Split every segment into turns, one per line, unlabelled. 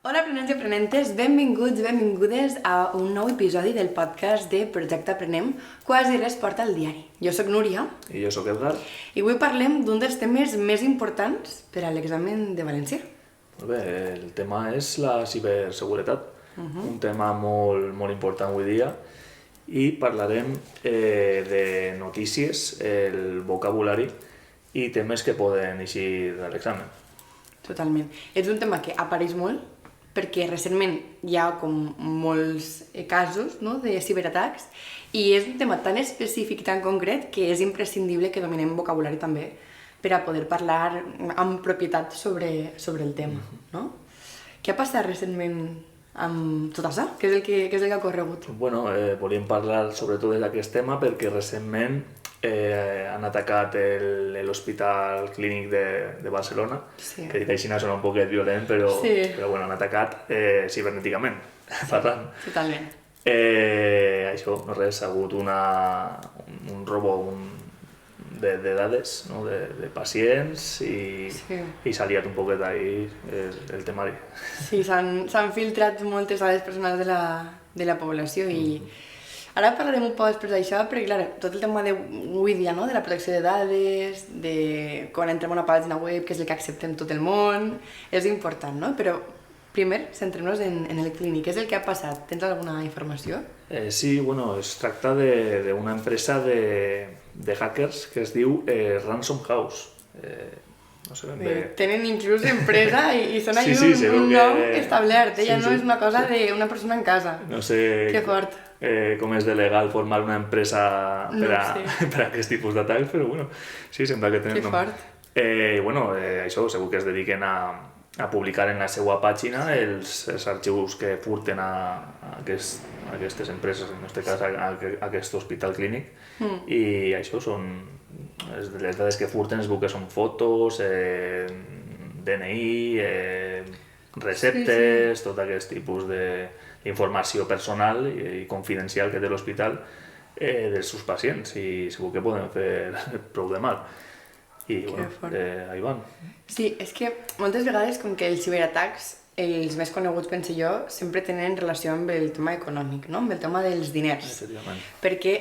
Hola, aprenents i aprenentes, benvinguts, benvingudes a un nou episodi del podcast de Projecte Aprenem, quasi res porta al diari. Jo sóc Núria.
I jo sóc Edgar.
I avui parlem d'un dels temes més importants per a l'examen de valencià.
Molt bé, el tema és la ciberseguretat, un tema molt important avui dia, i parlarem de notícies, el vocabulari i temes que poden eixir de l'examen.
Totalment. És un tema que apareix molt perquè recentment hi ha com molts casos, no?, de ciberatacs i és un tema tan específic i tan concret que és imprescindible que dominem vocabulari també per a poder parlar amb propietat sobre el tema, no? Què ha passat recentment amb tot això? Què és el que ha ocorregut?
Bueno, volíem parlar sobretot d'aquest tema perquè recentment han atacat l'Hospital Clínic de Barcelona,
Sí.
que dit així sona un poquet violent, però bueno, han atacat cibernèticament, parlant.
Totalment.
Això, no res, ha hagut un robo de dades, no? de pacients i s'ha liat un poquet ahí el temari.
Sí, s'han filtrat moltes dades personals de la població i ara parlarem un poc després d'això, perquè clar, tot el tema d'avui dia, no?, de la protecció de dades, de quan entrem a una pàgina web, que és el que acceptem tot el món, és important, no? Però primer centrem-nos en el clínic. Què és el que ha passat? Tens alguna informació?
Sí, bueno, es tracta d'una empresa de hackers que es diu Ransom House. No sé ben bé.
Tenen inclús empresa i són ahí un
que...
nom establert, ja no és una cosa
sí.
d'una persona en casa.
No sé
que fort.
Com és de legal formar una empresa per a aquest tipus d'atacs, però bueno, sí, sembla que tenen
Que fort.
Bueno, això segur que es dediquen a publicar en la seva pàgina els arxius que furten a aquestes empreses, en aquest cas a aquest hospital clínic, i això són les dades que furten, es veu que són fotos, DNI, receptes, tot aquest tipus d'informació personal i confidencial que té l'hospital dels seus pacients, i segur que poden fer prou de mal. I bueno, ahí van.
Sí, és que moltes vegades, com que els ciberatacs, els més coneguts, penso jo, sempre tenen relació amb el tema econòmic, no?, amb el tema dels diners.
Efectivament.
Perquè,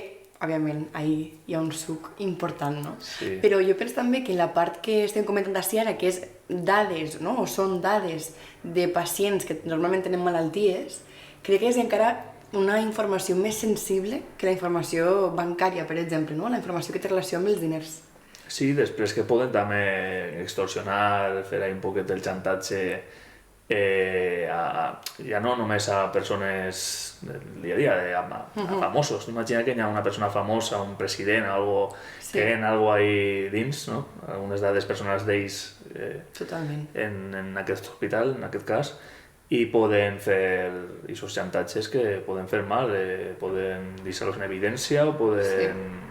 òbviament, ahí hi ha un suc important, no?
Sí.
Però jo penso també que la part que estem comentant així ara, que és dades, no?, o són dades de pacients que normalment tenen malalties, crec que és encara una informació més sensible que la informació bancària, per exemple, no?, la informació que té relació amb els diners.
Sí, després que poden també extorsionar, fer un poquet el xantatge ja no només a persones del dia a dia, a famosos. Imagina que hi ha una persona famosa, un president, algo, que tenen algo ahí dins, no? Algunes dades personals d'ells en aquest hospital, en aquest cas, i poden fer aquests xantatges que poden fer mal, poden deixar-los en evidència o poden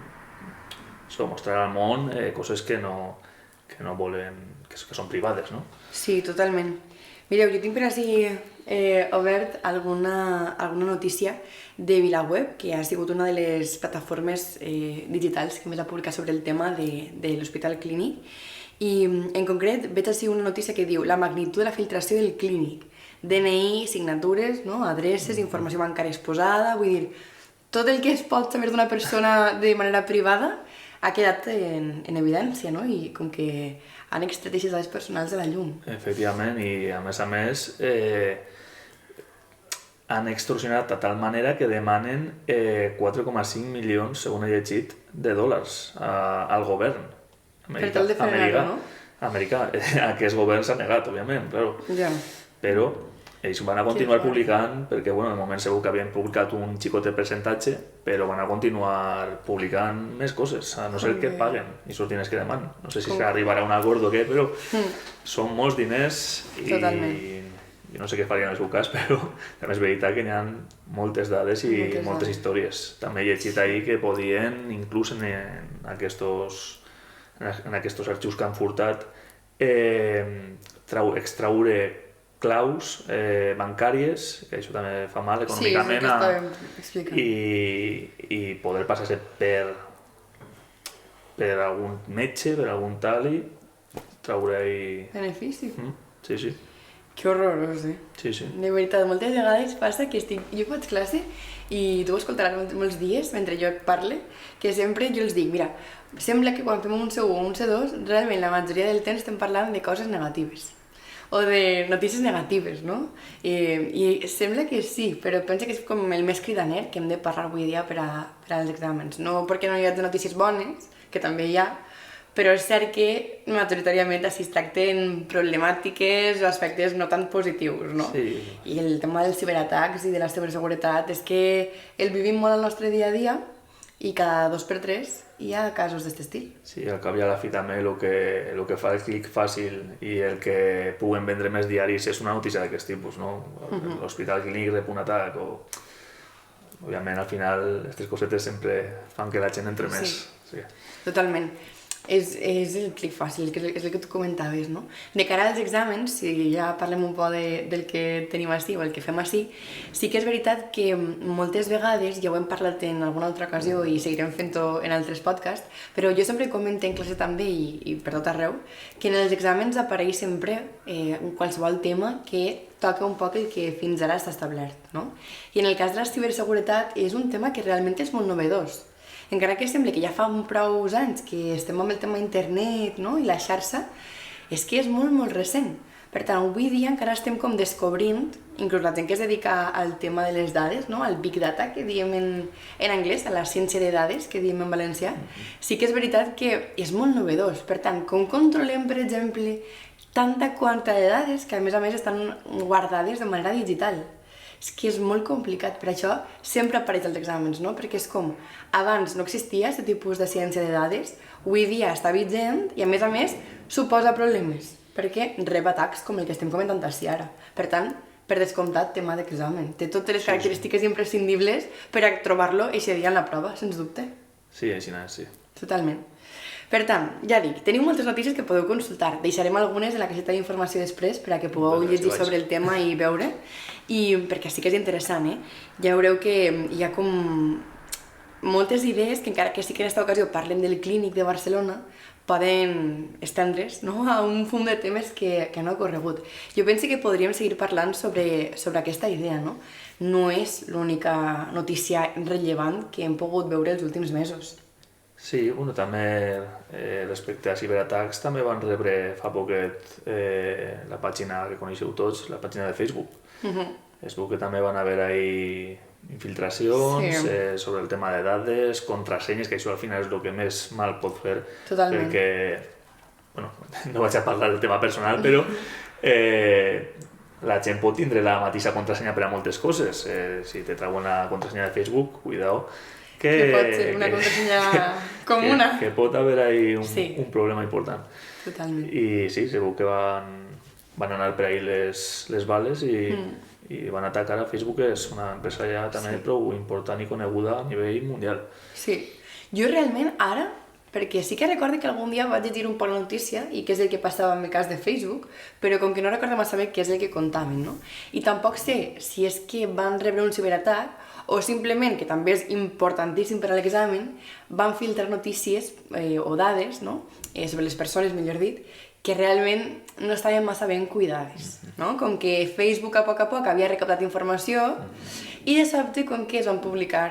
mostrar al món coses que no volen, que són privades, no?
Sí, totalment. Mireu, jo tinc per així obert alguna notícia de VilaWeb, que ha sigut una de les plataformes digitals que més ha publicat sobre el tema de l'Hospital Clínic, i en concret veig així una notícia que diu la magnitud de la filtració del clínic, DNI, signatures, no?, adreces, informació bancària exposada, vull dir, tot el que es pot saber d'una persona de manera privada ha quedat en evidència, no?, i com que han extret aquestes dades personals de la llum.
Efectivament, i a més han extorsionat de tal manera que demanen 4,5 milions, segons he llegit, de dòlars al govern
Per tal de frenar-ho, no?
Americà. Aquest govern s'ha negat, òbviament, claro.
Ja.
Però ells van a continuar publicant, perquè bueno, de moment segur que havien publicat un xicotet percentatge, però van a continuar publicant més coses, a no ser que paguen i els diners que demanen. No sé si s'arribarà a un acord o què, però són molts diners i no sé què farien en el seu cas, però també és veritat que hi ha moltes dades i moltes històries. També he llegit ahir que podien, inclús en aquests arxius que han furtat, extraure claus bancàries, que això també fa mal econòmicament, i poder passar-se per algun metge, per algun tal, i treure-hi...
Benefici.
Sí.
Que horrorós,
Sí, sí.
De veritat, moltes vegades passa que jo faig classe i tu ho escoltaràs molts dies mentre jo parle, que sempre jo els dic, mira, sembla que quan fem un C1 o un C2, realment la majoria del temps estem parlant de coses negatives o de notícies negatives, no? I sembla que sí, però penso que és com el més cridaner que hem de parlar avui dia per als exàmens. No perquè no hi hagi notícies bones, que també hi ha, però és cert que majoritàriament així es tracten problemàtiques o aspectes no tan positius, no?
Sí.
I el tema dels ciberatacs i de la ciberseguretat és que el vivim molt al nostre dia a dia i cada 2 per 3 hi ha casos d'aquest estil.
Sí, al cap i a la fi també el que fa el clic fàcil i el que puguen vendre més diaris és una notícia d'aquest tipus, no? L'Hospital Clínic rep un atac o... Òbviament, al final, aquestes cosetes sempre fan que la gent entre més. Sí.
Totalment. És el clic fàcil, que és el que tu comentaves, no? De cara als exàmens, si ja parlem un poc del que tenim així o el que fem així, sí que és veritat que moltes vegades, ja ho hem parlat en alguna altra ocasió i seguirem fent-ho en altres podcasts, però jo sempre comento en classe també i per tot arreu, que en els exàmens apareix sempre qualsevol tema que toca un poc el que fins ara està establert, no? I en el cas de la ciberseguretat és un tema que realment és molt novedós. Encara que sembla que ja fa prou anys que estem amb el tema internet, no? I la xarxa, és que és molt, molt recent. Per tant, avui dia encara estem com descobrint, inclús la gent que es dedica al tema de les dades, no? Al Big Data, que diem en anglès, a la ciència de dades, que diem en valencià, sí que és veritat que és molt novedós. Per tant, com controlem, per exemple, tanta quantitat de dades que a més estan guardades de manera digital? És que és molt complicat, per això sempre apareix als exàmens, no? Perquè és com, abans no existia aquest tipus de ciència de dades, avui dia està vigent i a més suposa problemes, perquè rep atacs com el que estem comentant així ara. Per tant, per descomptat, tema d'examen. Té totes les característiques imprescindibles per a trobar-lo eixe dia en la prova, sens dubte.
Sí, així no és, sí.
Totalment. Per tant, ja dic, teniu moltes notícies que podeu consultar. Deixarem algunes en la caseta d'informació després per a que pugueu llegir sobre el tema i veure, i perquè sí que és interessant, Ja veureu que hi ha com moltes idees que encara que sí que en aquesta ocasió parlem del Clínic de Barcelona, poden estendre's, no? A un fum de temes que han ocorregut. Jo penso que podríem seguir parlant sobre aquesta idea, no? No és l'única notícia rellevant que hem pogut veure els últims mesos.
Sí, bueno, també respecte a ciberatacs també van rebre fa poquet la pàgina que coneixeu tots, la pàgina de Facebook. Es veu que també van haver ahí infiltracions sobre el tema de dades, contrasenyes, que això al final és el que més mal pot fer.
Totalment.
Perquè, bueno, no vaig a parlar del tema personal, però la gent pot tindre la mateixa contrasenya per a moltes coses. Si te trauen la contrasenya de Facebook, cuidao.
Que pot ser una contrasenya comuna.
Que pot haver ahí un problema important.
Totalment.
I sí, segur que van anar per ahí les bales i van atacar a Facebook, que és una empresa ja també prou important i coneguda a nivell mundial.
Sí. Jo realment ara, perquè sí que recordo que algun dia vaig llegir un poc la notícia i què és el que passava en el cas de Facebook, però com que no recordo massa bé què és el que contaven, no? I tampoc sé si és que van rebre un ciberatac o simplement, que també és importantíssim per a l'examen, van filtrar notícies o dades, no? Sobre les persones, millor dit, que realment no estaven massa ben cuidades, no? Com que Facebook a poc havia recaptat informació i de sobte com que es van publicar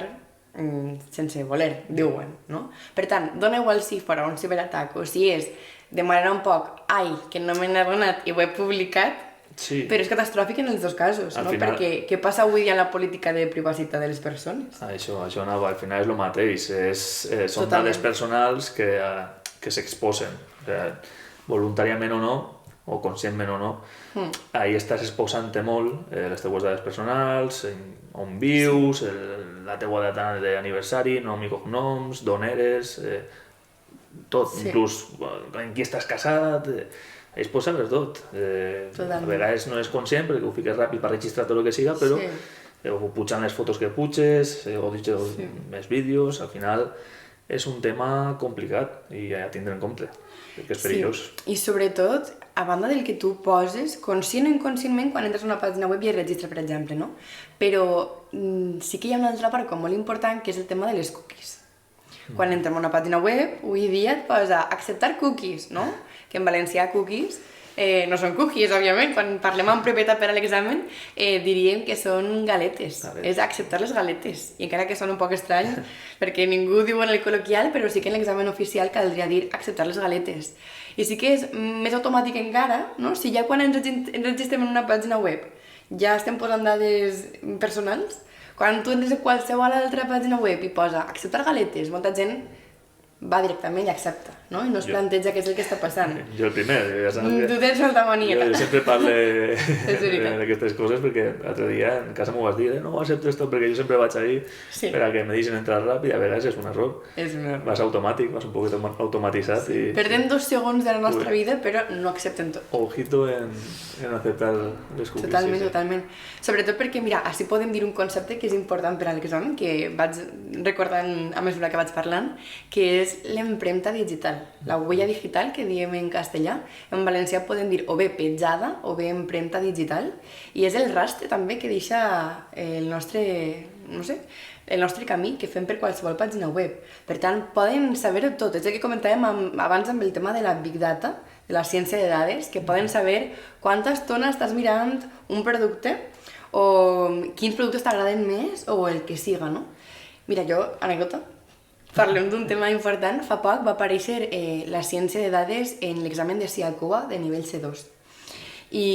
sense voler, diuen, no? Per tant, dona igual si farà un ciberatac o si és de manera un poc ai, que no me n'he adonat i ho he publicat, però és catastròfic en els dos casos, no? Perquè què passa avui dia en la política de privacitat de les persones?
Això anava, al final és el mateix, són dades personals que s'exposen, voluntàriament o no, o conscientment o no, ahí estàs exposant-te molt les teues dades personals, on vius, la teua data d'aniversari, nom i cognoms, d'on eres, tot, inclús en qui estàs casat, es pot saber tot. A vegades no és conscient perquè ho fiques ràpid per registrar tot el que siga, però pujant les fotos que puges, o dius més vídeos, al final és un tema complicat i ha de tindre en compte, perquè és perillós.
I sobretot, a banda del que tu poses, conscient o inconscientment, quan entres a una pàgina web i es registra, per exemple, no? Però sí que hi ha una altra part com molt important, que és el tema de les cookies. Quan entrem a una pàgina web, avui dia et posa acceptar cookies, no? Que en valencià cookies no són cookies, òbviament, quan parlem amb propietat per a l'examen, diríem que són galetes, és acceptar les galetes, i encara que sona un poc estrany, perquè ningú diu en el col·loquial, però sí que en l'examen oficial caldria dir acceptar les galetes. I sí que és més automàtic encara, no? Si ja quan ens registrem en una pàgina web ja estem posant dades personals, quan tu entres a qualsevol altra pàgina web i posa acceptar galetes, molta gent va directament i accepta, no? I no es planteja què és el que està passant.
Jo el primer.
Tu tens molta mania.
Jo sempre parlo d'aquestes coses perquè l'altre dia en casa m'ho vas dir, no acceptes tot perquè jo sempre vaig ahí per a que me deixin entrar ràpid i a vegades és un error.
És un error.
Vas automàtic, vas un poquet automatitzat i...
Perdem 2 segons de la nostra vida però no accepten tot.
Ojito en acceptar les cookies.
Totalment. Sobretot perquè, mira, així podem dir un concepte que és important per a l'examen, que vaig recordant a mesura que vaig parlant, que és l'empremta digital, la huella digital que diem en castellà. En valencià podem dir o bé petjada o bé empremta digital, i és el rastre també que deixa el nostre, no sé, el nostre camí que fem per qualsevol pàgina web. Per tant, poden saber-ho tot. És el que comentàvem abans amb el tema de la Big Data, de la ciència de dades, que poden saber quanta estona estàs mirant un producte o quins productes t'agraden més o el que siga, no? Mira, jo, anècdota, parlem d'un tema important. Fa poc va aparèixer la ciència de dades en l'examen de SIA-COA de nivell C2. I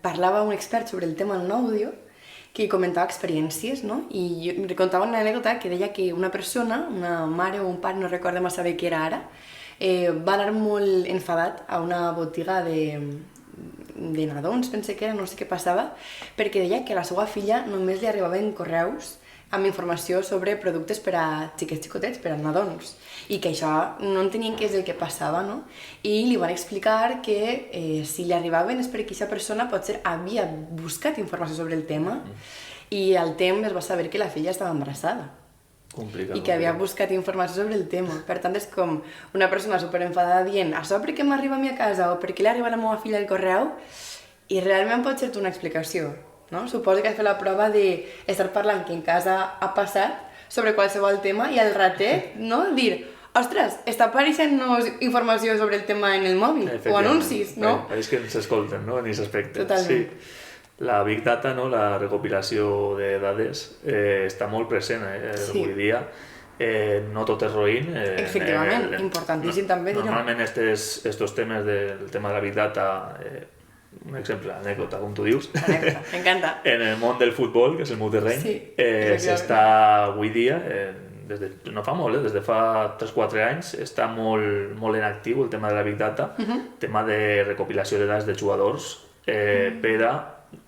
parlava un expert sobre el tema en un àudio que comentava experiències, no? I contava una anècdota que deia que una persona, una mare o un pare, no recordo massa bé què era ara, va anar molt enfadat a una botiga de nadons, pense que era, no sé què passava, perquè deia que a la seva filla només li arribaven correus amb informació sobre productes per a xicotets, per a nadons, i que això no entenien què és el que passava, no? I li van explicar que si li arribaven és perquè aquesta persona potser havia buscat informació sobre el tema i al temps es va saber que la filla estava embarassada.
Complicat.
I que havia buscat informació sobre el tema. Per tant, és com una persona superenfadada dient això per què m'arriba a mi a casa o per què li arriba a la meva filla el correu, i realment pot ser-te una explicació. No? Suposo que has fet la prova d'estar parlant que en casa ha passat sobre qualsevol tema i al ratet, no? Dir, ostres, està apareixent-nos informació sobre el tema en el mòbil o anuncis, no?
És que ens escolten, no? En aquest aspecte.
Totalment.
Sí. La Big Data, no? La recopilació de dades està molt present avui dia. No tot és roïn.
Efectivament, importantíssim també.
Normalment estos temes del tema de la Big Data, un exemple, anècdota, com tu dius.
Anècdota, m'encanta.
En el món del futbol, que és el meu terreny, s'està avui dia, no fa molt, des de fa 3-4 anys, està molt en actiu el tema de la Big Data, tema de recopilació de dades de jugadors, per a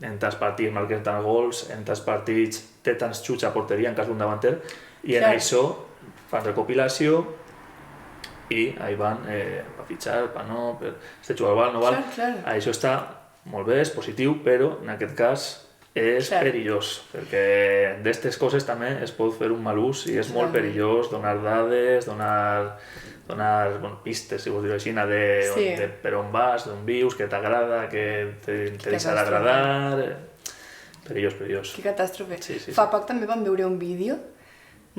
en tants partits marquen tants gols, en tants partits té tants xuts a porteria en cas d'un davanter, i en això fan recopilació i ahí van per fitxar, per no, per este jugador val, no val. Això està molt bé, és positiu, però en aquest cas és perillós, perquè d'aquestes coses també es pot fer un mal ús i és molt perillós donar dades, donar pistes, si vols dir-ho així, de per on vas, d'on vius, què t'agrada, què te deixa d'agradar. Perillós.
Que catàstrofe. Fa poc també vam veure un vídeo,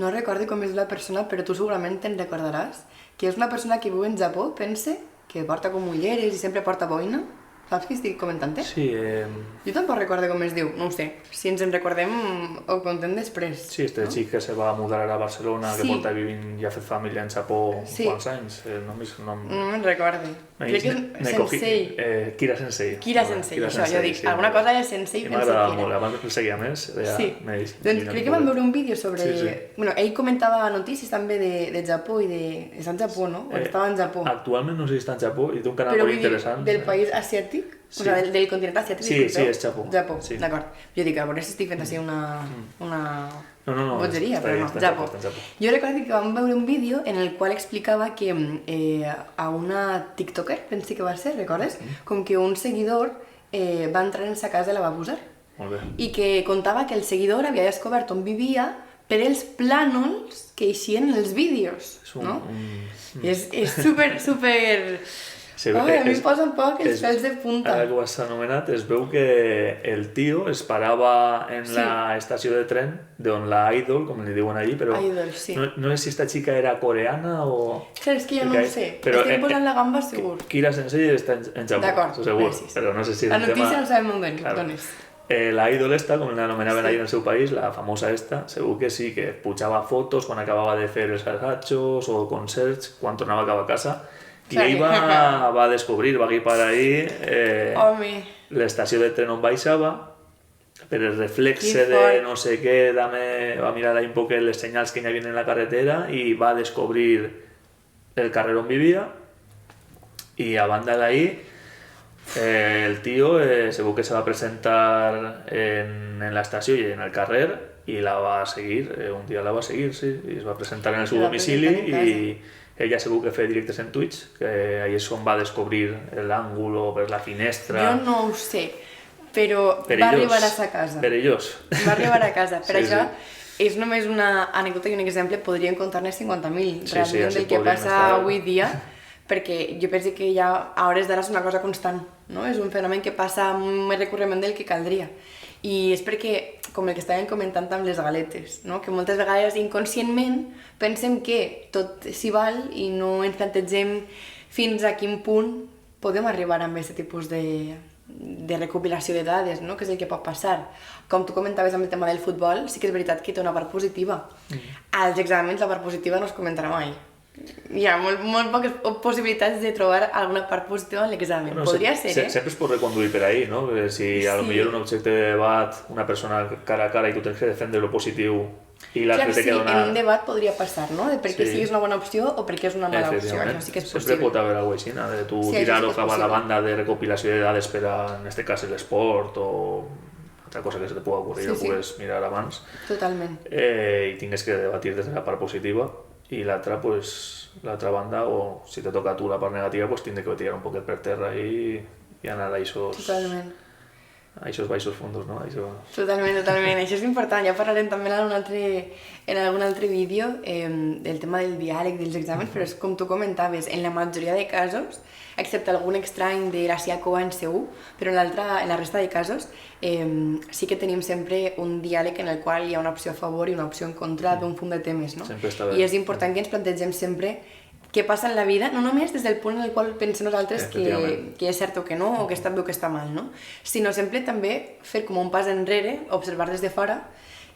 no recordo com és la persona, però tu segurament te'n recordaràs, que és una persona que viu en Japó, pense, que porta com ulleres i sempre porta boina. Saps qui estic comentant-te?
Sí.
Jo tampoc recordo com es diu, no ho sé. Si ens en recordem, ho contem després.
Sí, este xic que se va mudar ara a Barcelona, que porta vivint i ha fet família en Japó quants anys? No me'n
recordo. Crec que és Sensei.
Kira Sensei.
Kira Sensei, això, jo dic, alguna cosa de Sensei
i m'agradava molt, abans que el seguia més.
Sí, doncs crec que vam veure un vídeo sobre... Bueno, ell comentava notícies també de Japó i de... Està en Japó, no? O estava en Japó.
Actualment no sé si està en Japó i té un canal molt interessant.
Però del país asiàtic? O sigui, del continent asiàtic?
Sí, és Japó.
Japó, d'acord. Jo dic, a veure si estic fent així una bogeria, però no, Japó. Jo recordo que vam veure un vídeo en el qual explicava que a una tiktoker, pensi que va ser, recordes? Com que un seguidor va entrar en sa casa i la va abusar.
Molt bé.
I que contava que el seguidor havia descobert on vivia per els plànols que eixien en els vídeos, no? I és super... A mi posa un poc els pèls de punta.
Ara que ho has anomenat, es veu que el tio es parava en la estació de tren d'on la Idol, com li diuen allí, però
Idol, sí.
no sé si esta xica era coreana o...
Clar, és que jo no ho sé. Estem posant la gamba segur.
Kira Sensei està en Japó,
D'acord,
segur,
gràcies.
però no sé si
La
el tema...
notícia no sabem on dones.
La Idol esta, com l'anomenaven allà en el seu país, la famosa esta, segur que sí, que pujava fotos quan acabava de fer els assajos o concerts, quan tornava cap a casa, i ell va descobrir, va guipar ahí l'estació de tren on baixava, per el reflexe de no sé què, va mirar ahí un poc les senyals que hi havia en la carretera i va descobrir el carrer on vivia, i a banda d'ahí el tío segur que se va presentar en la estació i en el carrer i la va seguir, un dia la va seguir, sí, i es va presentar en el seu domicili i ella segur que feia directes en Twitch, que ahí és on va descobrir l'àngulo per la finestra.
Jo no ho sé, però va arribar a sa casa.
Perillós.
Va arribar a casa, per això és només una anècdota i un exemple, podríem contar-ne 50.000 realment del que passa avui dia, perquè jo penso que ja a hores d'ara és una cosa constant, no? És un fenomen que passa més recurrentment del que caldria. I és perquè, com el que estàvem comentant amb les galetes, no? Que moltes vegades inconscientment pensem que tot s'hi val i no ens plantegem fins a quin punt podem arribar amb aquest tipus de recopilació de dades, no? Que és el que pot passar. Com tu comentaves amb el tema del futbol, sí que és veritat que té una part positiva. Als exàmens la part positiva no es comentarà mai. Hi ha molt poques possibilitats de trobar alguna part positiva en l'examen. Podria ser,
Sempre es pot reconduir per ahí, no? Si a lo millor un objecte de debat, una persona cara a cara i tu tens que defendre lo positiu i l'altre té que donar...
En un debat podria passar, no? De per què sí és una bona opció o per què és una mala opció. Això sí que és possible.
Sempre pot haver alguna cosa així, de tu tirar-ho cap a la banda de recopilació de dades per a, en este cas, l'esport o altra cosa que se te pugui ocurrir o pugues mirar abans.
Totalment.
I tingues que debatir des de la part positiva. I l'altra, pues, l'altra banda, o si te toca a tu la part negativa, pues tindre que tirar un poquet per terra i anar a aquests baixos fondos, no?
Totalment. Això és important. Ja parlarem també en algun altre vídeo del tema del diàleg, dels exàmens, però és com tu comentaves, en la majoria de casos, excepte algun estrany de la SIACOA en C1, però en la resta de casos sí que tenim sempre un diàleg en el qual hi ha una opció a favor i una opció en contra d'un punt de temes, no? I és important que ens plantegem sempre què passa en la vida, no només des del punt en el qual pensem nosaltres que és cert o que no, o que està bé o que està mal, no? Sinó sempre també fer com un pas enrere, observar des de fora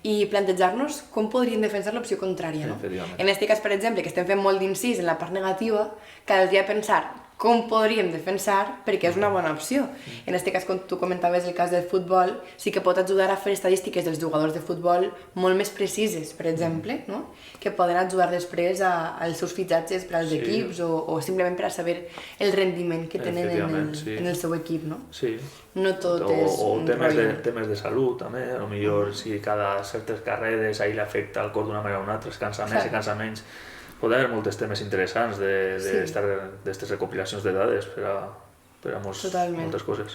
i plantejar-nos com podríem defensar l'opció contrària, no? En aquest cas, per exemple, que estem fent molt d'incís en la part negativa, caldria pensar com podríem defensar perquè és una bona opció. En aquest cas, com tu comentaves el cas del futbol, sí que pot ajudar a fer estadístiques dels jugadors de futbol molt més precises, per exemple, no? Que poden ajudar després als seus fitxatges per als equips o simplement per a saber el rendiment que tenen en el seu equip, no?
Sí.
No tot és
un temes de salut, també. A lo millor si cada certes carreres ahí l'afecta el cor d'una manera o una altra, es cansa més, es cansa menys. Pot haver molts temes interessants d'aquestes recopilacions de dades per a moltes coses.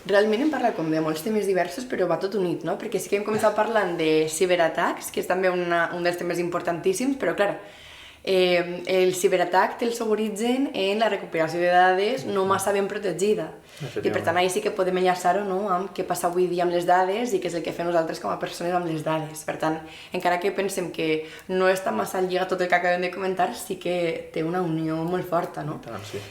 Realment hem parlat com de molts temes diversos, però va tot unit, no? Perquè sí que hem començat parlant de ciberatacs, que és també un dels temes importantíssims, però clar, el ciberatac té el seu origen en la recopilació de dades no massa ben protegida. I per tant, ahí sí que podem enllaçar-ho, no?, amb què passa avui dia amb les dades i què és el que fem nosaltres com a persones amb les dades. Per tant, encara que pensem que no està massa lligat tot el que acabem de comentar, sí que té una unió molt forta, no?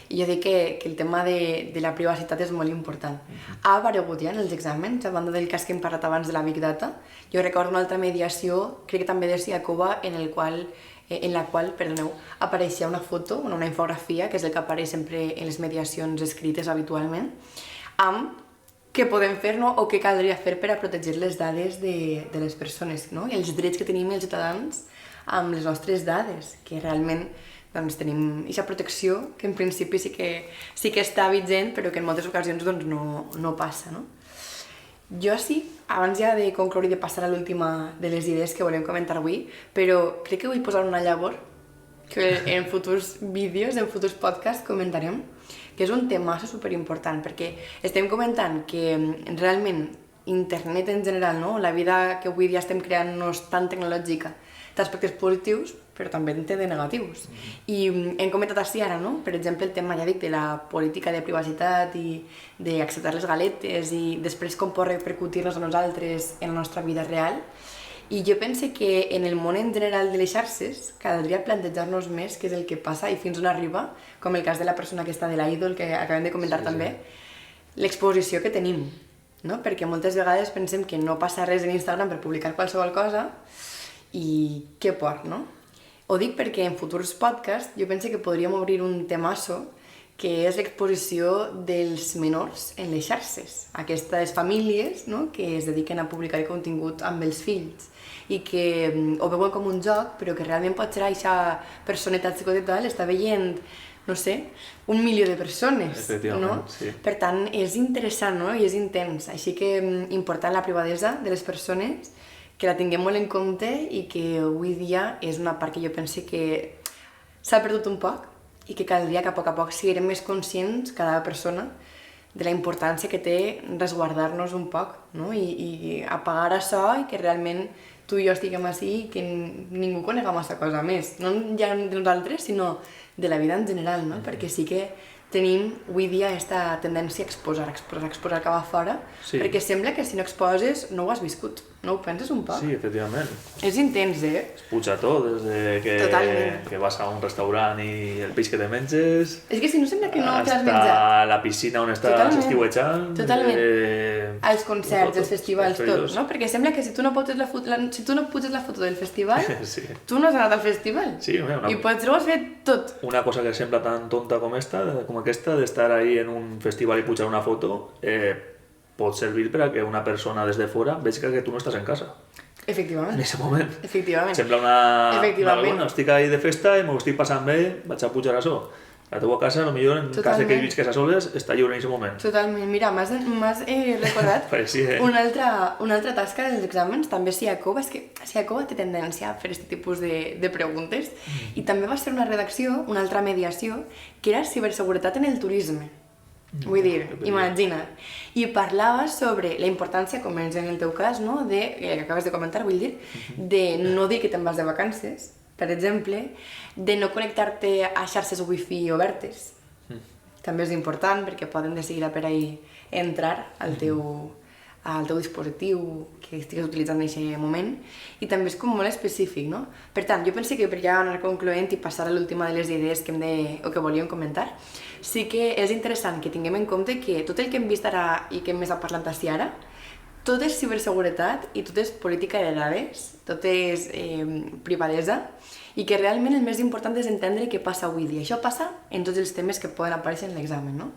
I jo dic que el tema de la privacitat és molt important. Ha aparegut ja en els exàmens, a banda del cas que hem parlat abans de la Big Data. Jo recordo una altra mediació, crec que també de SIACOA, en la qual apareixia una foto, una infografia, que és el que apareix sempre en les mediacions escrites habitualment, amb què podem fer, no?, o què caldria fer per a protegir les dades de les persones, no?, i els drets que tenim els ciutadans amb les nostres dades, que realment doncs, tenim aquesta protecció que en principi sí que està vigent, però que en moltes ocasions doncs, no passa, no? Jo sí, abans ja de concloure i de passar a l'última de les idees que volem comentar avui, però crec que vull posar una llavor que en futurs vídeos, en futurs podcasts comentarem, que és un tema superimportant, perquè estem comentant que realment internet en general, no? La vida que avui dia estem creant no és tan tecnològica, té aspectes positius, però també en té de negatius. I hem comentat així ara, no? Per exemple, el tema, ja dic, de la política de privacitat i d'acceptar les galetes i després com pot repercutir-nos a nosaltres en la nostra vida real. I jo penso que en el món en general de les xarxes caldria plantejar-nos més què és el que passa i fins on arriba, com el cas de la persona que està de l'Idol, que acabem de comentar també, l'exposició que tenim, no? Perquè moltes vegades pensem que no passa res en Instagram per publicar qualsevol cosa i què por, no? Ho dic perquè en futurs podcasts jo penso que podríem obrir un temasso que és l'exposició dels menors en les xarxes. Aquestes famílies, no?, que es dediquen a publicar contingut amb els fills i que ho veuen com un joc, però que realment pot ser aquesta personeta xicoteta l'està veient, no sé, 1 milió de persones, no?
Sí.
Per tant, és interessant, no?, i és intens. Així que important la privadesa de les persones, que la tinguem molt en compte i que avui dia és una part que jo penso que s'ha perdut un poc i que caldria que a poc siguem més conscients, cada persona, de la importància que té resguardar-nos un poc, no? I apagar això i que realment tu i jo estiguem així i que ningú conega massa cosa més, no ja de nosaltres, sinó de la vida en general, no? Perquè sí que tenim avui dia aquesta tendència a exposar cap a fora, perquè sembla que si no exposes no ho has viscut, no ho penses un poc?
Sí, efectivament.
És intens,
Es puja tot, des de que vas a un restaurant i el peix que te menges...
És que si no sembla que no te l'has
menjat. Hasta la piscina on estàs estiuejant...
Totalment. Els concerts, els festivals, tot, no? Perquè sembla que si tu no puges la foto del festival, tu no has anat al festival.
Sí,
i potser ho has fet tot.
Una cosa que sembla tan tonta com aquesta, d'estar ahí en un festival i pujar una foto, pot servir per a que una persona des de fora vegi que tu no estàs en casa.
Efectivament.
En aquest moment.
Efectivament.
Sembla una bona, estic ahí de festa i m'ho estic passant bé, vaig a pujar això. La teva casa, potser en cas que visquis a soles, està lliure en aquest moment.
Totalment. Mira, m'has recordat una altra tasca dels exàmens, també Siakova, és que Siakova té tendència a fer aquest tipus de preguntes, i també va ser una redacció, una altra mediació, que era ciberseguretat en el turisme. Vull dir, imagina't. I parlava sobre la importància, com és en el teu cas, no?, que acabes de comentar, vull dir, de no dir que te'n vas de vacances, per exemple, de no connectar-te a xarxes wifi obertes. També és important perquè poden decidir per ahí entrar al teu dispositiu que estigues utilitzant en aquest moment, i també és com molt específic, no? Per tant, jo penso que per ja anar concloent i passar a l'última de les idees que volíem comentar, sí que és interessant que tinguem en compte que tot el que hem vist ara i que hem més parlat així ara, tot és ciberseguretat i tot és política de dades, tot és privadesa, i que realment el més important és entendre què passa avui dia. Això passa en tots els temes que poden aparèixer en l'examen, no?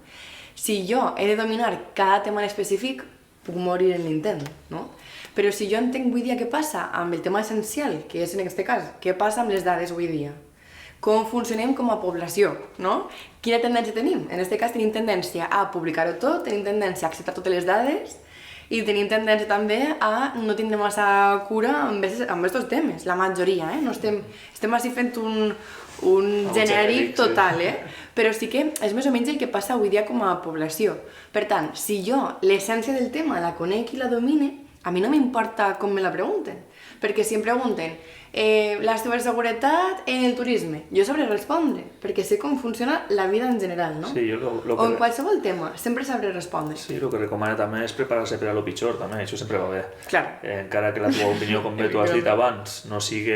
Si jo he de dominar cada tema en específic, puc morir en l'intent, no? Però si jo entenc avui dia què passa amb el tema essencial, que és en aquest cas, què passa amb les dades avui dia, com funcionem com a població, no? Quina tendència tenim? En aquest cas tenim tendència a publicar-ho tot, tenim tendència a acceptar totes les dades, i tenim tendència també a no tindre massa cura amb aquests temes, la majoria, no estem així fent un genèric total, però sí que és més o menys el que passa avui dia com a població. Per tant, si jo l'essència del tema la conec i la domine, a mi no m'importa com me la pregunten, perquè si em pregunten la ciberseguretat en el turisme, jo sabré respondre, perquè sé com funciona la vida en general, no?
Sí,
o en qualsevol tema, sempre sabré respondre.
Sí, el que recomana també és preparar-se per a lo pitjor, també, això sempre va bé.
Clar.
Encara que la teva opinió, com bé tu has dit abans, no sigui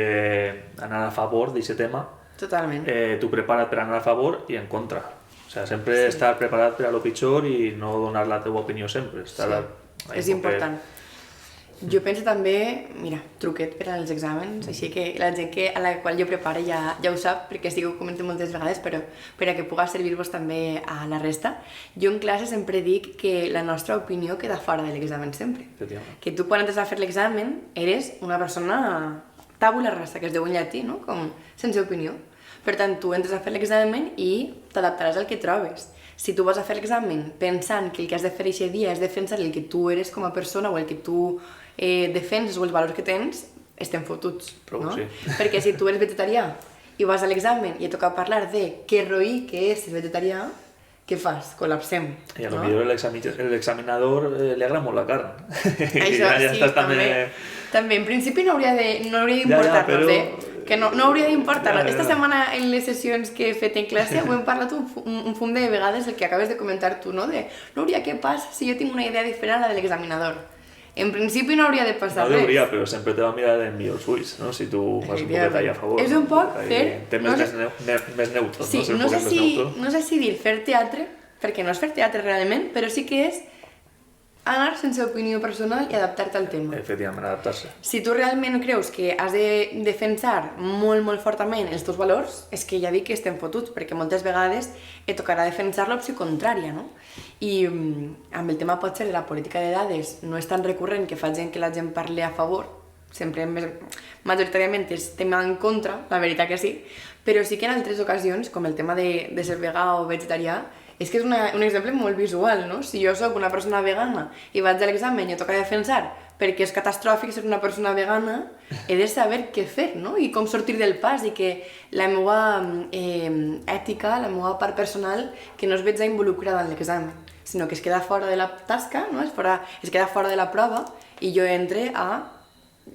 anar a favor d'aquest tema,
totalment.
Tu prepara't per anar a favor i en contra. O sigui, sempre estar preparat per a lo pitjor i no donar la teva opinió sempre.
És important. Jo penso també, mira, truquet per als exàmens, així que la gent a la qual jo preparo ja ho sap, perquè sí que ho comento moltes vegades, però per a que puga servir-vos també a la resta. Jo en classe sempre dic que la nostra opinió queda fora de l'examen sempre. Que tu quan entres a fer l'examen eres una persona tabula rasa, que es diu en llatí, no? Com sense opinió. Per tant, tu entres a fer l'examen i t'adaptaràs al que trobes. Si tu vas a fer l'examen pensant que el que has de fer aquest dia és defensar el que tu eres com a persona o el que tu defenses o els valors que tens, estem fotuts, no? Perquè si tu eres vegetarià i vas a l'examen i et toca parlar de que roí que és ser vegetarià, què fas? Col·lapsem.
I a lo millor l'examinador li agrada molt la carn.
Això sí, també. En principi no hauria d'importar-nos, que no hauria d'importar. Esta setmana en les sessions que he fet en classe ho hem parlat un fum de vegades el que acabes de comentar tu, no? De Núria, què passa si jo tinc una idea diferent a la de l'examinador? En principi no hauria de passar res.
No hauria, però sempre te va mirar en millors ulls, no? Si tu fas un poquet allà a favor.
És un poc fer...
Temes més neutros,
sí,
no?
No sé si dir fer teatre, perquè no és fer teatre realment, però sí que és anar sense opinió personal i adaptar-te al tema.
Efectivament, adaptar-se.
Si tu realment creus que has de defensar molt, molt fortament els teus valors, és que ja dic que estem fotuts, perquè moltes vegades et tocarà defensar l'opció contrària, no? I amb el tema potser de la política de dades no és tan recurrent que fa gent que la gent parli a favor, sempre majoritàriament és tema en contra, la veritat que sí, però sí que en altres ocasions, com el tema de ser vegà o vegetarià, és que és un exemple molt visual, no? Si jo sóc una persona vegana i vaig a l'examen i toca defensar perquè és catastròfic ser una persona vegana, he de saber què fer, no? I com sortir del pas i que la meva ètica, la meva part personal, que no es veig involucrada en l'examen, sinó que es queda fora de la tasca, no? Es queda fora de la prova i jo entre a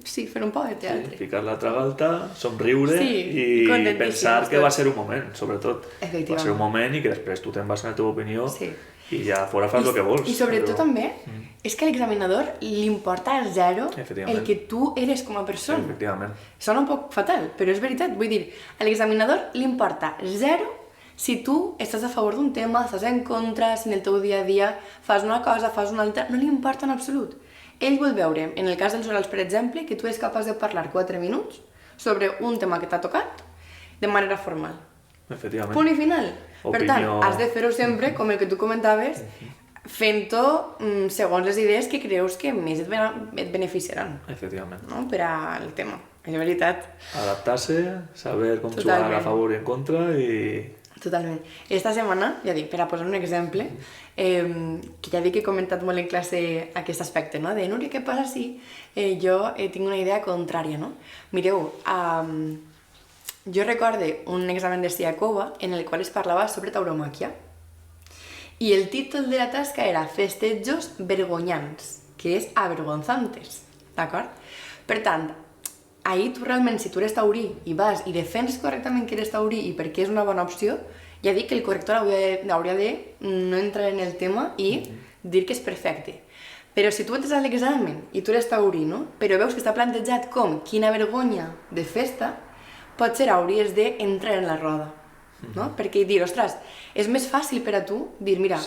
fer un poc de teatre.
Sí, ficar la tragalta, somriure i pensar que va ser un moment, sobretot. Va ser un moment i que després tu te'n vas a la teva opinió i ja fora fas el que vols.
I sobretot també és que a l'examinador li importa zero el que tu eres com a persona.
Efectivament.
Sona un poc fatal, però és veritat. Vull dir, a l'examinador li importa zero si tu estàs a favor d'un tema, estàs en contra, si en el teu dia a dia fas una cosa, fas una altra, no li importa en absolut. Ell vol veure, en el cas dels orals, per exemple, que tu eres capaç de parlar 4 minuts sobre un tema que t'ha tocat de manera formal.
Efectivament.
Punt i final. Per tant, has de fer-ho sempre, com el que tu comentaves, fent-ho segons les idees que creus que més et beneficiaran.
Efectivament.
No? Per al tema. És veritat.
Adaptar-se, saber com jugar a favor i en contra i...
Totalment. Esta setmana, ja dic, per a posar un exemple, que ja dic que he comentat molt en classe aquest aspecte, no? De, Núria, què passa si jo tinc una idea contrària, no? Mireu, jo recorde un examen de Siakova en el qual es parlava sobre tauromàquia i el títol de la tasca era Festejos vergonyants, que és avergonzantes, d'acord? Per tant, ahir tu realment, si tu eres taurí i vas i defenses correctament que eres taurí i perquè és una bona opció, ja dic que el corrector hauria de no entrar en el tema i dir que és perfecte. Però si tu entres a l'examen i tu eres taurí, no? Però veus que està plantejat com quina vergonya de festa, potser hauries d'entrar en la roda. No? Perquè dir, ostres, és més fàcil per a tu dir, mira,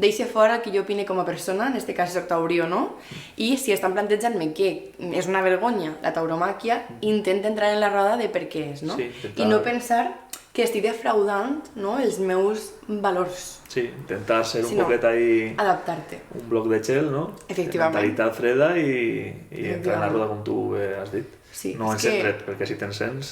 deixa fora el que jo opine com a persona, en aquest cas soc taurí o no, i si estan plantejant-me que és una vergonya la tauromàquia, intenta entrar en la roda de per què és, no? I no pensar que estic defraudant, no, els meus valors.
Sí, intentar ser un poquet ahí...
Adaptar-te.
Un bloc de gel, no?
Efectivament.
Mentalitat freda i entrar en la roda com tu has dit.
Sí,
no en secret, perquè si t'encens,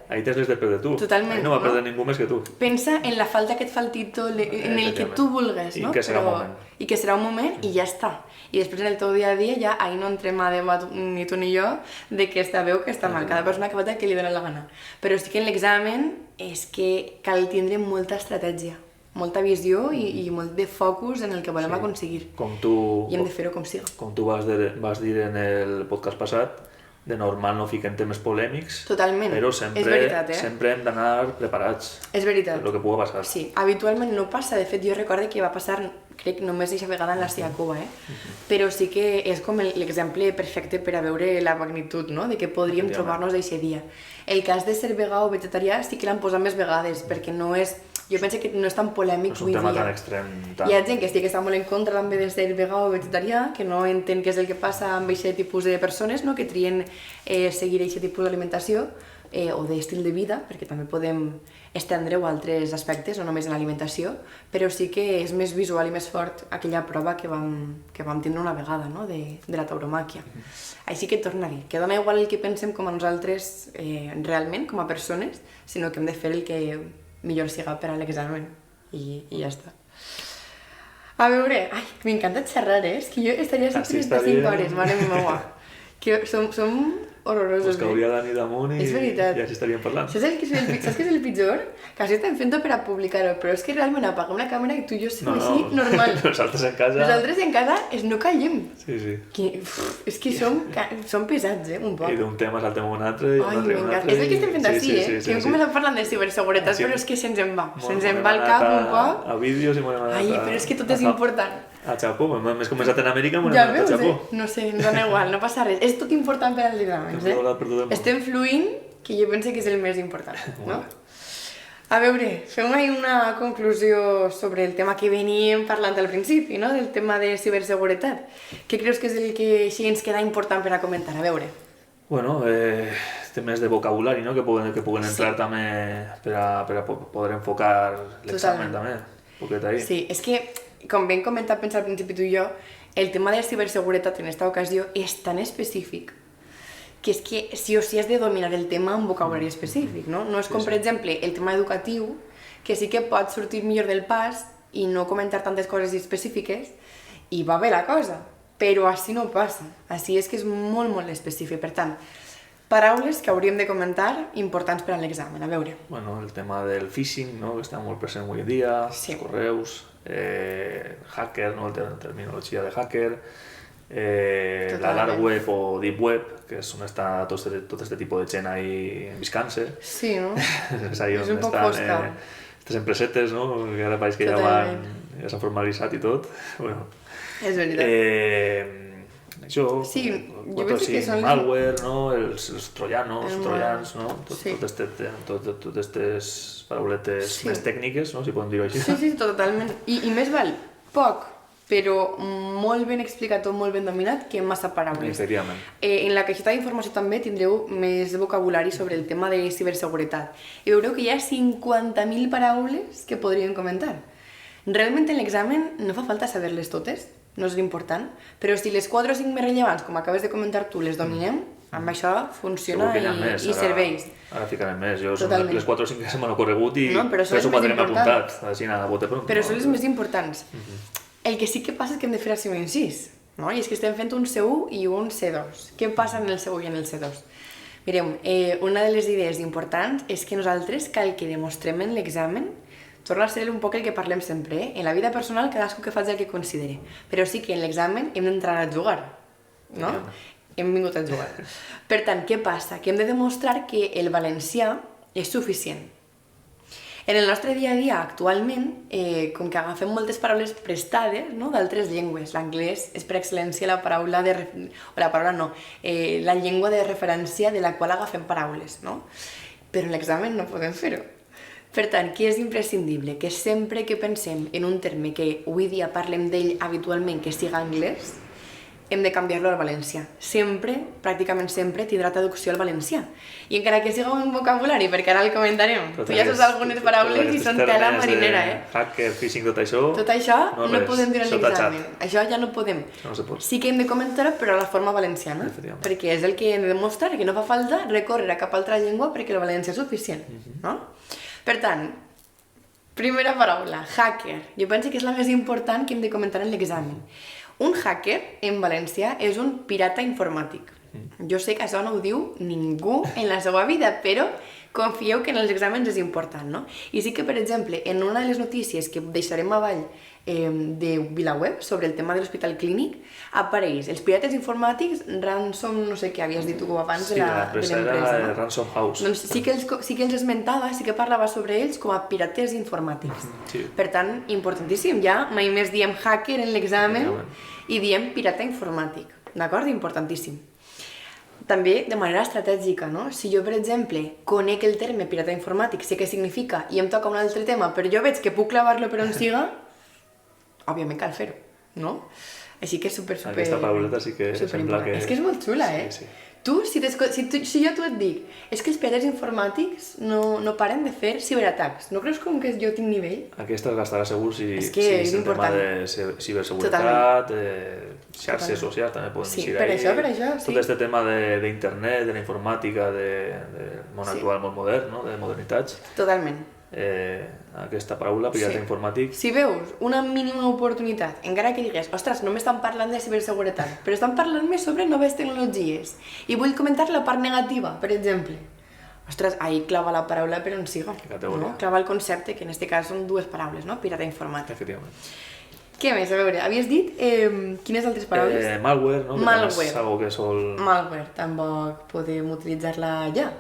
ahí tens les de perdre tu.
Totalment.
Ahí no va perdre ningú més que tu.
Pensa en la falta que et fa el títol, en el que tu vulgues, no?
I que serà un moment.
I que serà un moment i ja està. I després en el teu dia a dia ja ahí no entrem a debat ni tu ni jo de que està bé o que està mal. Cada persona que va el que li dona la gana. Però sí que en l'examen és que cal tindre molta estratègia, molta visió i molt de focus en el que volem aconseguir. I hem de fer-ho com sigui.
Com tu vas dir en el podcast passat, de normal no fiquem temes polèmics,
totalment.
Però sempre hem d'anar preparats.
És veritat.
Per el que pugui passar.
Sí, habitualment no passa. De fet, jo recordo que va passar, crec, només aquesta vegada en la Siakova, però sí que és com l'exemple perfecte per a veure la magnitud, no?, de que podríem trobar-nos d'aquest dia. El cas de ser vegà o vegetarià sí que l'han posat més vegades, perquè no és... Jo penso que no és tan polèmic avui dia.
És un tema tan extrem.
Hi ha gent que sí que està molt en contra també de ser vegà o vegetarià, que no entén què és el que passa amb aquest tipus de persones, no?, que trien seguir aquest tipus d'alimentació o d'estil de vida, perquè també podem estendre-ho a altres aspectes, no només en l'alimentació, però sí que és més visual i més fort aquella prova que vam tindre una vegada, no?, de la tauromàquia. Així que torna a dir, que dona igual el que pensem com a nosaltres realment, com a persones, sinó que hem de fer el que millor siga per a l'examen i ja està. A veure, ai, m'encanta xerrar, és que jo estaria 5 hores, mare meva. Que som horrorosos.
Pues cauria la nit damunt i
És veritat.
ja s'estarien parlant.
Saps què és el pitjor? Que això estem fent-ho per a publicar-ho, però és que realment apagar una càmera i tu i jo som així normal.
Nosaltres en casa...
Nosaltres en casa no callem.
Sí, sí.
És que som pesats, un poc.
I d'un tema saltem un altre i un
Ai,
altre i un
m'encanta.
altre.
És el que estem fent així, que hem començat parlant de ciberseguretat, però és que se'ns en va. Se'ns en va el cap un poc.
A vídeos i m'ho hem anat
Ai, però és que tot és important.
A Xapó, m'has començat en Amèrica, m'ho hem
Ja
anat a
veus,
Xapó.
No sé, ens dona igual, no passa res. És tot important per als exàmens, Estem fluint, que jo penso que és el més important, no? A veure, fem una conclusió sobre el tema que veníem parlant al principi, no? Del tema de ciberseguretat. Què creus que és el que així ens queda important per a comentar? A veure.
Bueno, temes de vocabulari, no? Que puguen entrar també per a poder enfocar l'examen també. Poquet ahí.
Sí, és que, com ben comentat al principi tu i jo, el tema de la ciberseguretat en aquesta ocasió és tan específic que és que sí o sí has de dominar el tema amb vocabulari específic, no? No és com, per exemple, el tema educatiu, que sí que pot sortir millor del pas i no comentar tantes coses específiques i va bé la cosa, però així no passa. Així és que és molt, molt específic. Per tant, paraules que hauríem de comentar importants per a l'examen, a veure.
Bueno, el tema del phishing, no? Que està molt present avui en dia, els correus, hacker, no? La terminologia de hacker, la dark web o deep web, que és on està tot este tipus de gent ahí enviscant-se.
Sí, no?
És ahí
és
on
un poc
estan
fosca.
aquestes empresetes, no? Que ara pareix que ja s'han formalitzat i tot. Bueno,
és veritat.
Això,
sí, jo penso que són
malware, no? els trojans, no? Totes aquestes parauletes més tècniques, no? Si podem dir-ho així.
Sí, totalment. I més val poc, però molt ben explicat o molt ben dominat que massa paraules.
Efectivament.
En la caixeta d'informació també tindreu més vocabulari sobre el tema de ciberseguretat. I veureu que hi ha 50.000 paraules que podríem comentar. Realment en l'examen no fa falta saber-les totes, no és l'important, però si les 4 o 5 més rellevants, com acabes de comentar tu, les dominem, amb això funciona i serveix.
Ara ficarem més, jo són les 4 o 5 que se m'han ocorregut i
però
per això ho tindrem apuntat, així nada, bote pronto.
Però són les més importants. El que sí que passa és que hem de fer així un incís, no? I és que estem fent un C1 i un C2. Què passa en el C1 i en el C2? Mireu, una de les idees importants és que nosaltres cal que demostrem en l'examen, torna a ser un poc el que parlem sempre, En la vida personal cadascú que faci el que consideri, però sí que en l'examen hem d'entrar a jugar, no? Hem vingut a jugar. Per tant, què passa? Que hem de demostrar que el valencià és suficient. En el nostre dia a dia, actualment, com que agafem moltes paraules prestades, no?, d'altres llengües, l'anglès és per excel·lència la llengua de referència de la qual agafem paraules, no? Però en l'examen no podem fer-ho. Per tant, què és imprescindible? Que sempre que pensem en un terme que avui dia parlem d'ell habitualment que siga anglès, hem de canviar-lo al valencià. Sempre, pràcticament sempre, tindrà traducció al valencià. I encara que siga un vocabulari, perquè ara el comentarem, tu ja saps algunes paraules i són tela marinera,
Hacker, phishing, tot això...
Tot això no podem dir en l'examen. Això ja no podem. Sí que hem de comentar-ho, però a la forma valenciana, perquè és el que hem de demostrar, que no fa falta recórrer a cap altra llengua perquè el valencià és suficient, no? Per tant, primera paraula, hacker. Jo penso que és la més important que hem de comentar en l'examen. Un hacker, en valencià, és un pirata informàtic. Jo sé que això no ho diu ningú en la seva vida, però confieu que en els exàmens és important, no? I sí que, per exemple, en una de les notícies que deixarem avall de VilaWeb sobre el tema de l'hospital clínic, apareix els pirates informàtics, ransom, no sé què havies dit tu abans de l'empresa,
no? Ransom House.
Doncs sí que els esmentava, sí que parlava sobre ells com a pirates informàtics. Per tant, importantíssim, ja mai més diem hacker en l'examen i diem pirata informàtic, d'acord? Importantíssim. També de manera estratègica, no? Si jo, per exemple, conec el terme pirata informàtic, sé què significa i em toca un altre tema, però jo veig que puc clavar-lo per on siga, òbviament cal fer-ho, no? Així que és super...
Aquesta parauleta sí que sembla que...
És que és molt xula, Tu, si jo et dic, és que els pirates informàtics no paren de fer ciberatacs. No creus com que jo tinc nivell?
Aquesta es gastarà segur si és el tema de ciberseguretat, xarxes socials, també podem dir
per això, sí.
Tot aquest tema d'internet, de la informàtica, del món actual, món modern, de modernitats.
Totalment.
aquesta paraula, pirata informàtic.
Si veus una mínima oportunitat, encara que digues, ostres, no m'estan parlant de ciberseguretat, però estan parlant-me sobre noves tecnologies i vull comentar la part negativa, per exemple. Ostres, ahí clava la paraula per on siga. No? Clava el concepte, que en este cas són dues paraules, no? Pirata informàtic.
Efectivament.
Què més? A veure, havies dit quines altres paraules?
Malware, no?
Malware.
És algo que sol...
Malware, tampoc podem utilitzar-la ja.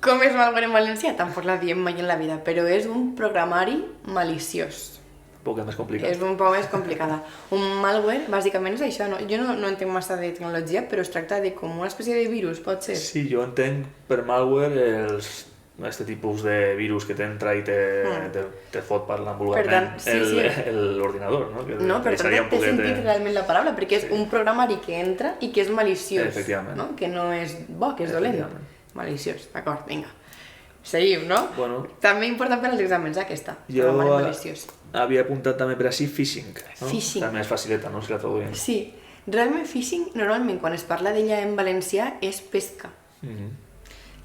Com és malware en valencià? Tampoc la diem mai en la vida, però és un programari maliciós.
Un poc més complicat.
És un poc més complicada. Un malware, bàsicament, és això. No? Jo no entenc massa de tecnologia, però es tracta de com una espècie de virus, pot ser?
Sí, jo entenc per malware este tipus de virus que t'entra i te fot parlant vulgarment l'ordinador, no?
No, per tant, té sentit realment la paraula, perquè és un programari que entra i que és maliciós.
Efectivament.
No? Que no és bo, que és dolent. Maliciós, d'acord, vinga. Seguim, no?
Bueno,
també important per als exàmens, aquesta.
Jo havia apuntat també per així phishing, no?
Phishing.
També és facileta, no? Si la traduïm.
Sí. Realment phishing, normalment, quan es parla d'ella en valencià, és pesca.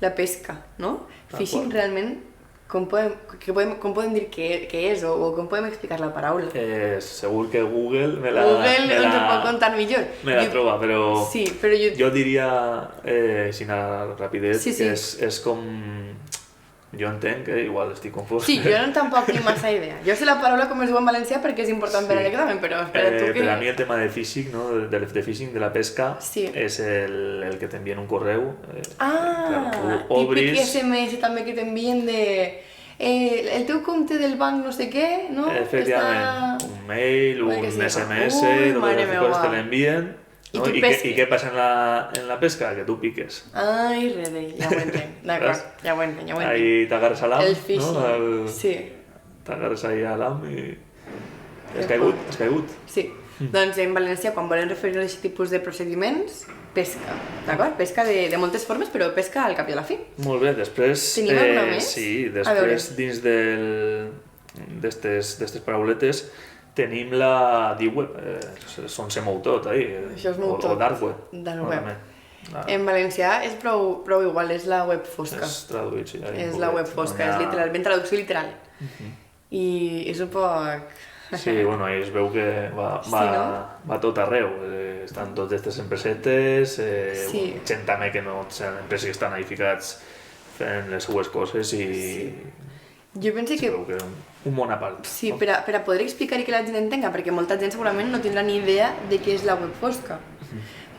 La pesca, no? Phishing realment, com podem dir que és o com podem explicar la paraula?
Segur que Google
ens ho pot contar millor.
Me la troba, però,
sí, però
jo diria, si anar rapidet, que és com... Jo entenc que igual estic confós.
Sí, jo tampoc tinc massa idea. Jo sé la paraula com es diu en valencià perquè és important per a l'examen, però espera tu que...
Per a mi el tema de phishing, no? de phishing, de la pesca, és el que t'envien un correu.
Típic SMS també que t'envien de... el teu compte del banc no sé què, no?
Efectivament, un mail, un SMS, totes les coses te l'envien. No? I què passa en la pesca? Que tu piques.
Ai, redell, ja ho entenc. D'acord, ja ho entenc.
Ahí t'agarres a l'am,
el phishing,
no?
sí.
T'agarres ahí a l'am i... Has caigut.
Sí. Doncs en valencià, quan volen referir a aquest tipus de procediments, pesca, d'acord? Pesca de moltes formes, però pesca al cap i a la fi.
Molt bé, després...
Tenim alguna més?
Sí, després dins d'estes parauletes tenim la deep web, són mou tot,
això és mou tot.
O dark web.
Dark web. En valencià és prou igual, és la web fosca.
És traduït, sí.
És la web fosca, és literalment traducció literal. I és un poc...
Sí, bueno, ahí es veu que va tot arreu. Estan totes aquestes empresetes, gent també que no... Empreses que estan ahí ficats fent les seues coses i...
Jo penso que...
un món a part.
Sí, per a poder explicar i que la gent entenga, perquè molta gent segurament no tindrà ni idea de què és la web fosca.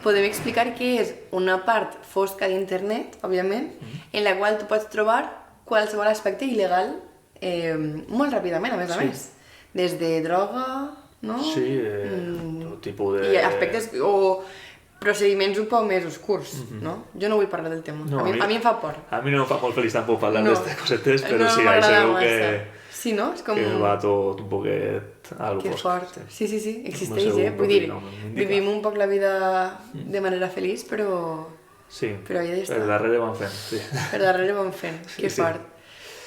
Podem explicar que és una part fosca d'internet, òbviament, en la qual tu pots trobar qualsevol aspecte il·legal molt ràpidament, a més. Des de droga, no?
Sí, tot tipus de...
I aspectes o procediments un poc més oscurs, no? Jo no vull parlar del tema.
No,
a mi em fa por.
A mi no em fa molt feliç tampoc parlar d'aquestes cosetes, però sí, ahí se veu que...
Sí, no? És com...
Que va tot un poquet a lo
fosc. Que fort. Sí, existeix,
Vull
dir, vivim un poc la vida de manera feliç, però...
Sí,
per
darrere van fent.
Per darrere van fent, que fort.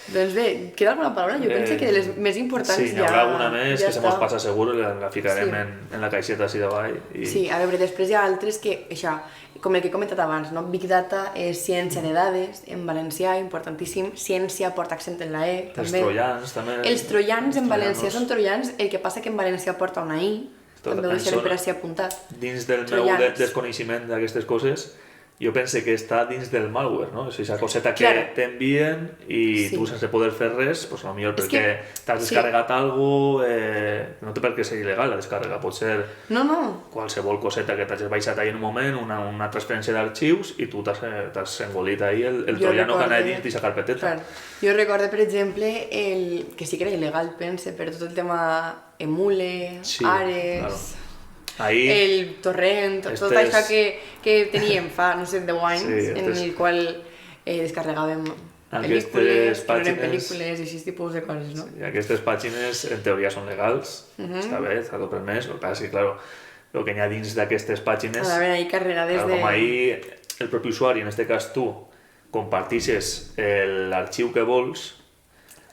Doncs bé, queda alguna paraula? Jo penso que de les més importants
sí, n'hi haurà alguna més que se mos passa segur, la ficarem en la caixeta així davall.
Sí, a veure, després hi ha altres que, això, com el que he comentat abans, no? Big Data és ciència de dades, en valencià, importantíssim, ciència porta accent en la E, també.
Els troians, també.
Els troians en valencià són troians, el que passa que en valencià porta una I, també ho deixarem per així apuntat.
Dins del meu desconeixement d'aquestes coses, jo pense que està dins del malware, no? És aquesta coseta que t'envien i tu sense poder fer res, doncs potser perquè t'has descarregat alguna cosa, no té per què ser il·legal la descàrrega, pot ser qualsevol coseta que t'has baixat ahí en un moment, una transferència d'arxius i tu t'has engolit ahí el troiano que anava dins d'aquesta carpeteta.
Jo recordo, per exemple, que sí que era il·legal, pense, per tot el tema Emule, Ares... el torrent, tot això que teníem fa, no sé, 10 anys, en el qual descarregàvem pel·lícules, que no eren pel·lícules i aquest tipus de coses, no?
Sí, aquestes pàgines en teoria són legals, està bé, està tot permès, el que passa és que, clar, el que hi ha dins d'aquestes pàgines...
Ha d'haver ahí carregades de...
Com ahí el propi usuari, en aquest cas tu, compartixes l'arxiu que vols,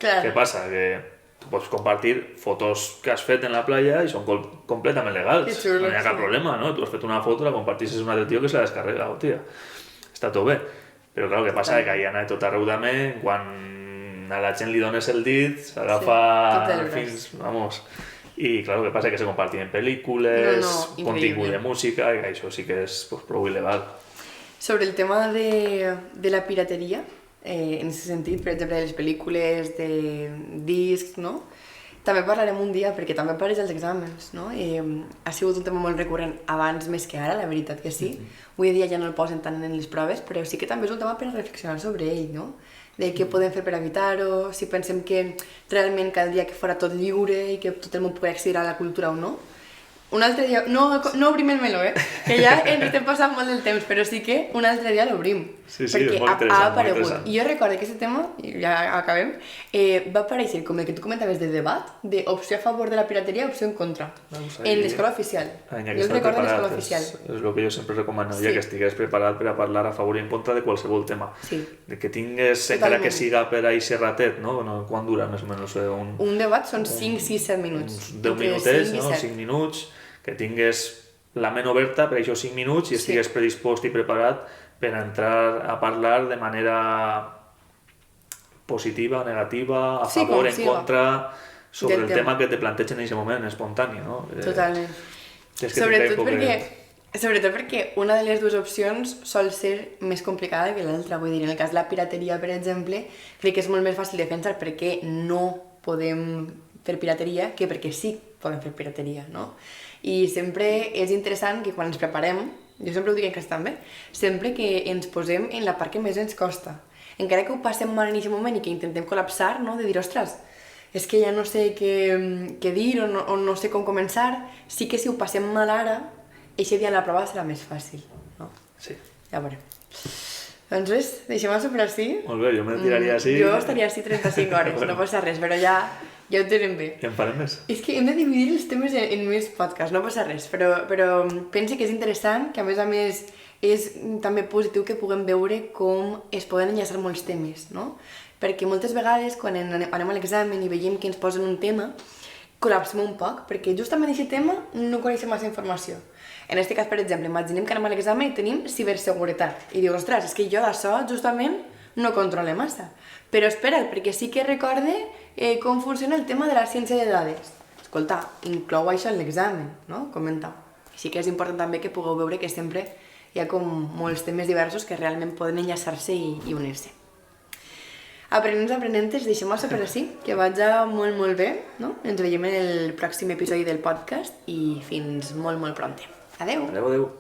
què passa? Que tu pots compartir fotos que has fet en la playa i són completament legals, no hi ha cap problema, no? Tu has fet una foto, la compartixes un altre tio que se la descarrega, hòstia, està tot bé. Però clar, el que passa és que hi ha anat tot arreu també, quan a la gent li dones el dit, s'agafa fins... Vamos. I, clar, el que passa és que se compartien pel·lícules, contingut de música, i això sí que és pues, prou il·legal.
Sobre el tema de la pirateria, en aquest sentit, per exemple, de les pel·lícules, de discs, no? També parlarem un dia, perquè també apareix als exàmens, no? Ha sigut un tema molt recurrent abans més que ara, la veritat que sí. Avui dia ja no el posen tant en les proves, però sí que també és un tema per reflexionar sobre ell, no? De què podem fer per evitar-ho, si pensem que realment cada dia que fora tot lliure i que tot el món pugui accedir a la cultura o no. Un altre dia, no obrim el meló, que ja ens estem passant molt del temps, però sí que un altre dia l'obrim.
Sí, és molt interessant,
ha aparegut. I jo recordo que aquest tema, ja acabem, va aparèixer com el que tu comentaves de debat, d'opció a favor de la pirateria, opció en contra, en l'escola oficial. Jo el recordo en l'escola oficial.
És el que jo sempre recomanaria, que estigués preparat per a parlar a favor i en contra de qualsevol tema. De que tingués, encara que siga per ahí ratet, no? Quan dura més o menys?
Un debat són 5, 6, 7 minuts.
Uns 10 minutets, 5 minuts, que tingués la ment oberta per aquests 5 minuts i estigués predispost i preparat per entrar a parlar de manera positiva, negativa, a favor, en contra, sobre el tema que te plantegen en aquest moment, espontani, no?
Totalment. Sobretot perquè una de les dues opcions sol ser més complicada que l'altra. Vull dir, en el cas de la pirateria, per exemple, crec que és molt més fàcil defensar perquè no podem fer pirateria que perquè sí podem fer pirateria, no? I sempre és interessant que quan ens preparem, jo sempre ho dic en cas també, sempre que ens posem en la part que més ens costa. Encara que ho passem mal en aquest moment i que intentem col·lapsar, no? De dir, ostres, és que ja no sé què dir o no sé com començar, sí que si ho passem mal ara, aquest dia en la prova serà més fàcil, no?
Sí.
Ja veurem. Doncs res, deixem-ho per així.
Molt bé, jo me tiraria així.
Jo estaria així 35 hores, no passa res, però ja ho tenim bé.
I en farem més.
És que hem de dividir els temes en més podcasts, no passa res, però pense que és interessant, que a més és també positiu que puguem veure com es poden enllaçar molts temes, no? Perquè moltes vegades quan anem a l'examen i veiem que ens posen un tema, col·lapsem un poc, perquè justament aquest tema no coneixem massa informació. En aquest cas, per exemple, imaginem que anem a l'examen i tenim ciberseguretat. I dius, ostres, és que jo d'això justament no controle massa. Però espera't, perquè sí que recorde com funciona el tema de la ciència de dades. Escolta, inclou això en l'examen, no? Comenta. Sí que és important també que pugueu veure que sempre hi ha com molts temes diversos que realment poden enllaçar-se i unir-se. Aprenents, deixem-ho per així, que vagi molt, molt bé, no? Ens veiem en el pròxim episodi del podcast i fins molt, molt pront. Adeu!
Adeu.